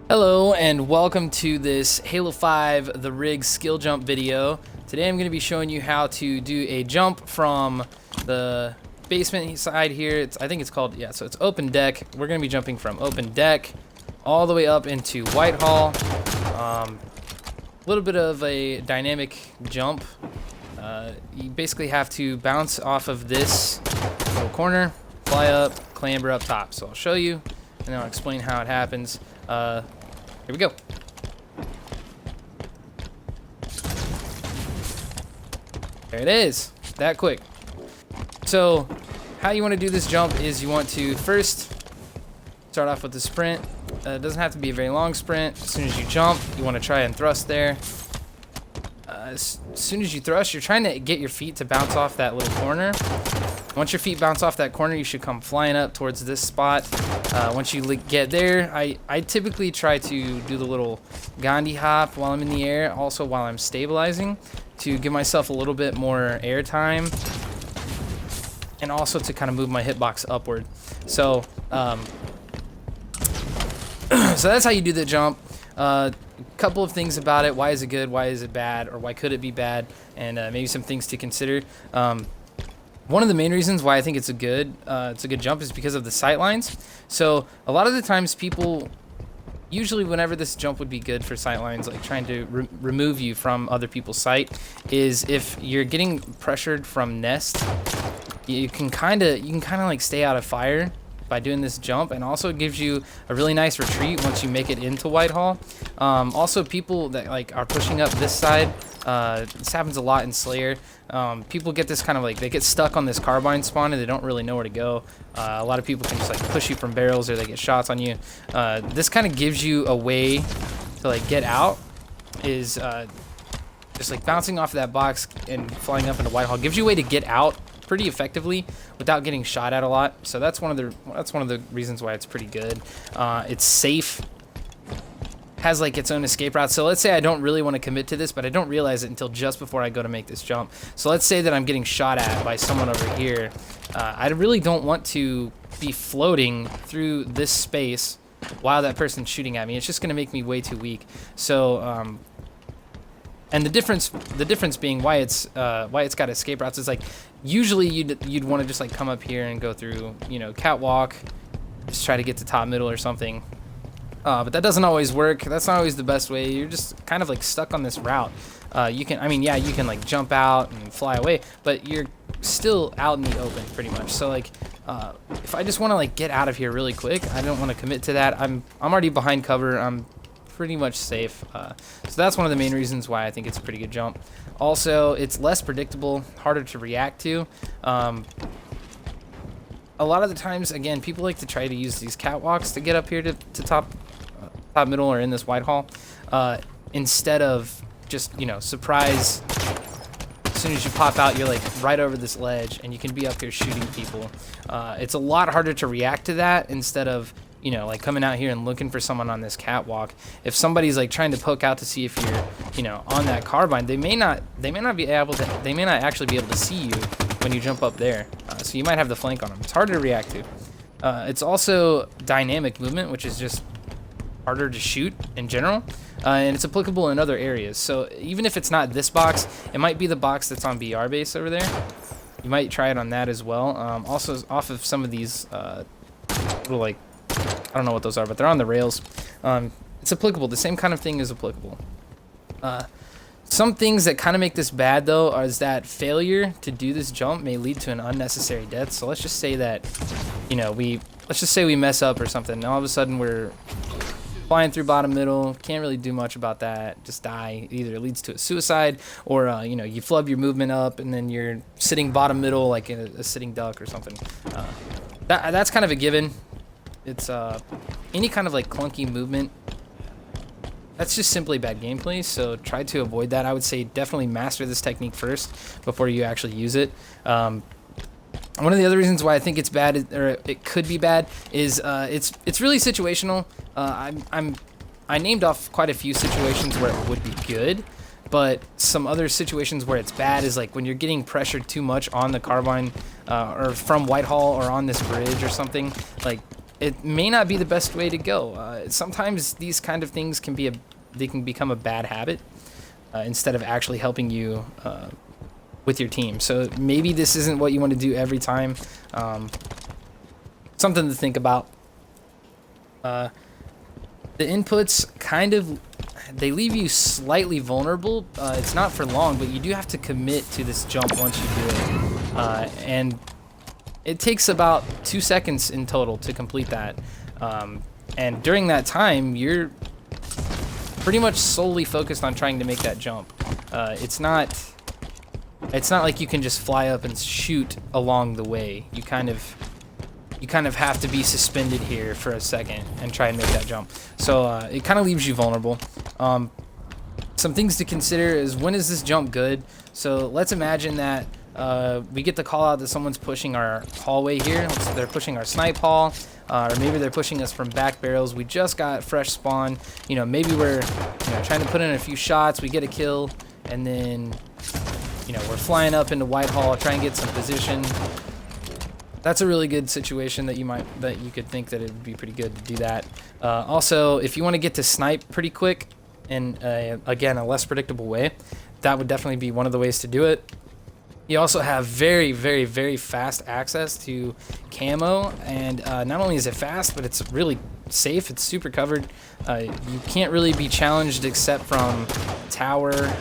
Hello and welcome to this Halo 5 The Rig skill jump video. Today I'm going to be showing you how to do a jump from the basement side here. I think it's called, so it's open deck. We're going to be jumping from open deck all the way up into Whitehall. A little bit of a dynamic jump. You basically have to bounce off of this little corner, fly up, clamber up top. So I'll show you and then I'll explain how it happens. Here we go. There it is. That quick. So how you want to do this jump is you want to first start off with the sprint. It doesn't have to be a very long sprint. As soon as you jump, you want to try and thrust there. As soon as you thrust, you're trying to get your feet to bounce off that little corner. Once your feet bounce off that corner, you should come flying up towards this spot. Once you get there, I typically try to do the little Gandhi hop while I'm in the air, also while I'm stabilizing, to give myself a little bit more air time, and also to kind of move my hitbox upward. So, so that's how you do the jump. A couple of things about it. Why is it good? Why is it bad? Or why could it be bad? And maybe some things to consider. One of the main reasons why I think it's a good jump is because of the sight lines. So a lot of the times people, usually whenever this jump would be good for sight lines, like trying to remove you from other people's sight, is if you're getting pressured from nest, you can kind of like stay out of fire by doing this jump, and also it gives you a really nice retreat once you make it into Whitehall. Also, people that like are pushing up this side, this happens a lot in Slayer. People get this kind of like, they get stuck on this carbine spawn and they don't really know where to go. A lot of people can just like push you from barrels, or they get shots on you. This kind of gives you a way to like get out, is just like bouncing off that box and flying up into Whitehall gives you a way to get out pretty effectively without getting shot at a lot. So that's one of the reasons why it's pretty good. It's safe, has like its own escape route. So let's say I don't really want to commit to this, but I don't realize it until just before I go to make this jump. So let's say that I'm getting shot at by someone over here. I really don't want to be floating through this space while that person's shooting at me. It's just going to make me way too weak. So and the difference being why it's got escape routes is like, usually you'd want to just like come up here and go through, catwalk, just try to get to top middle or something. But that doesn't always work. That's not always the best way. You're just kind of like stuck on this route. You can like jump out and fly away, but you're still out in the open pretty much. So like, if I just want to like get out of here really quick, I don't want to commit to that. I'm already behind cover. I'm pretty much safe. So that's one of the main reasons why I think it's a pretty good jump. Also, it's less predictable, harder to react to. A lot of the times, again, people like to try to use these catwalks to get up here to top middle or in this Whitehall, instead of just, surprise. As soon as you pop out, you're like right over this ledge and you can be up here shooting people. It's a lot harder to react to that instead of, like coming out here and looking for someone on this catwalk. If somebody's like trying to poke out to see if you're, on that carbine, they may not actually be able to see you when you jump up there. So you might have the flank on them. It's harder to react to. It's also dynamic movement, which is just harder to shoot in general. And it's applicable in other areas. So even if it's not this box, it might be the box that's on BR base over there. You might try it on that as well. Also off of some of these little like, I don't know what those are, but they're on the rails. It's applicable. The same kind of thing is applicable. Some things that kind of make this bad, though, is that failure to do this jump may lead to an unnecessary death. So let's just say that, let's just say we mess up or something. And all of a sudden we're flying through bottom middle. Can't really do much about that. Just die. Either it leads to a suicide, or you flub your movement up and then you're sitting bottom middle like in a sitting duck or something. That's kind of a given. It's any kind of like clunky movement, that's just simply bad gameplay, so try to avoid that. I would say definitely master this technique first before you actually use it. One of the other reasons why I think it's bad, or it could be bad, is it's really situational. I named off quite a few situations where it would be good, but some other situations where it's bad is like when you're getting pressured too much on the carbine, or from Whitehall or on this bridge or something. Like it may not be the best way to go. Sometimes these kind of things can they can become a bad habit instead of actually helping you with your team. So maybe this isn't what you want to do every time. Something to think about. The inputs they leave you slightly vulnerable. It's not for long, but you do have to commit to this jump once you do it. And it takes about 2 seconds in total to complete that. And during that time, you're pretty much solely focused on trying to make that jump. It's not like you can just fly up and shoot along the way. You kind of have to be suspended here for a second and try and make that jump. So it kind of leaves you vulnerable. Some things to consider is, when is this jump good? So let's imagine that we get the call out that someone's pushing our hallway here. They're pushing our snipe hall, or maybe they're pushing us from back barrels. We just got fresh spawn. Maybe we're trying to put in a few shots. We get a kill, and then we're flying up into Whitehall, try and get some position. That's a really good situation that you could think that it would be pretty good to do that. Also, if you want to get to snipe pretty quick in again a less predictable way, that would definitely be one of the ways to do it. You also have very, very, very fast access to camo, and not only is it fast, but it's really safe. It's super covered. You can't really be challenged except from tower.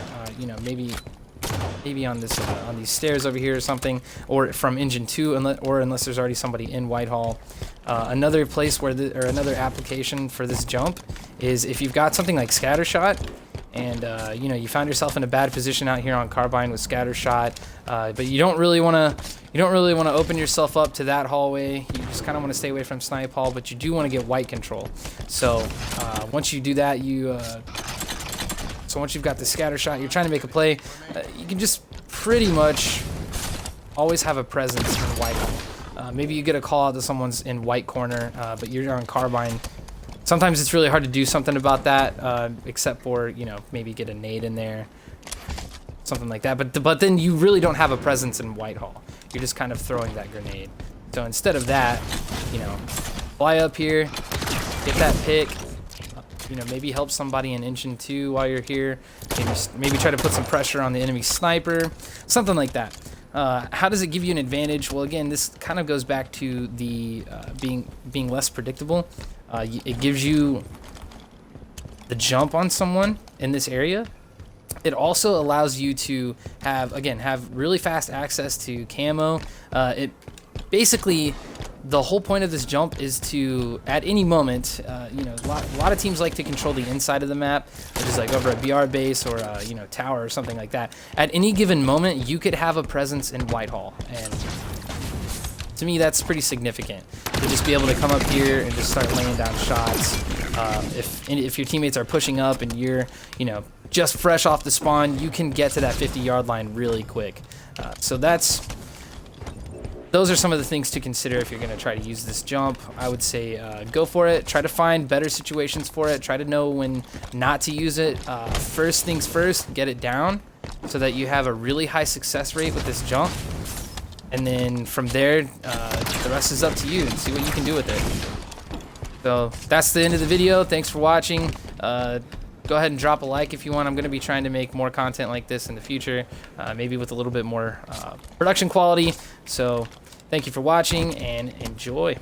Maybe on these stairs over here or something, or from engine 2, unless there's already somebody in Whitehall. Another place or another application for this jump is if you've got something like scatter shot, and you found yourself in a bad position out here on carbine with scatter shot, but you don't really want to open yourself up to that hallway. You just kind of want to stay away from snipe hall, but you do want to get white control. So once you do that, so once you've got the scatter shot, you're trying to make a play, you can just pretty much always have a presence in white. Maybe you get a call out to someone's in white corner, but you're on carbine. Sometimes it's really hard to do something about that, except for, maybe get a nade in there, something like that. But then you really don't have a presence in Whitehall. You're just kind of throwing that grenade. So instead of that, fly up here, get that pick. Maybe help somebody in engine 2 while you're here. Maybe try to put some pressure on the enemy sniper, something like that. How does it give you an advantage? Well, again, this kind of goes back to the being less predictable. It gives you the jump on someone in this area. It also allows you to have really fast access to camo. It basically, the whole point of this jump is to, at any moment, a lot of teams like to control the inside of the map, which is like over a BR base or a tower or something like that. At any given moment, you could have a presence in Whitehall, and to me, that's pretty significant. To just be able to come up here and just start laying down shots. If your teammates are pushing up and you're just fresh off the spawn, you can get to that 50-yard line really quick. So those are some of the things to consider if you're going to try to use this jump. I would say go for it. Try to find better situations for it. Try to know when not to use it. First things first, get it down so that you have a really high success rate with this jump. And then from there, the rest is up to you and see what you can do with it. So that's the end of the video. Thanks for watching. Go ahead and drop a like if you want. I'm going to be trying to make more content like this in the future, maybe with a little bit more production quality. So thank you for watching and enjoy.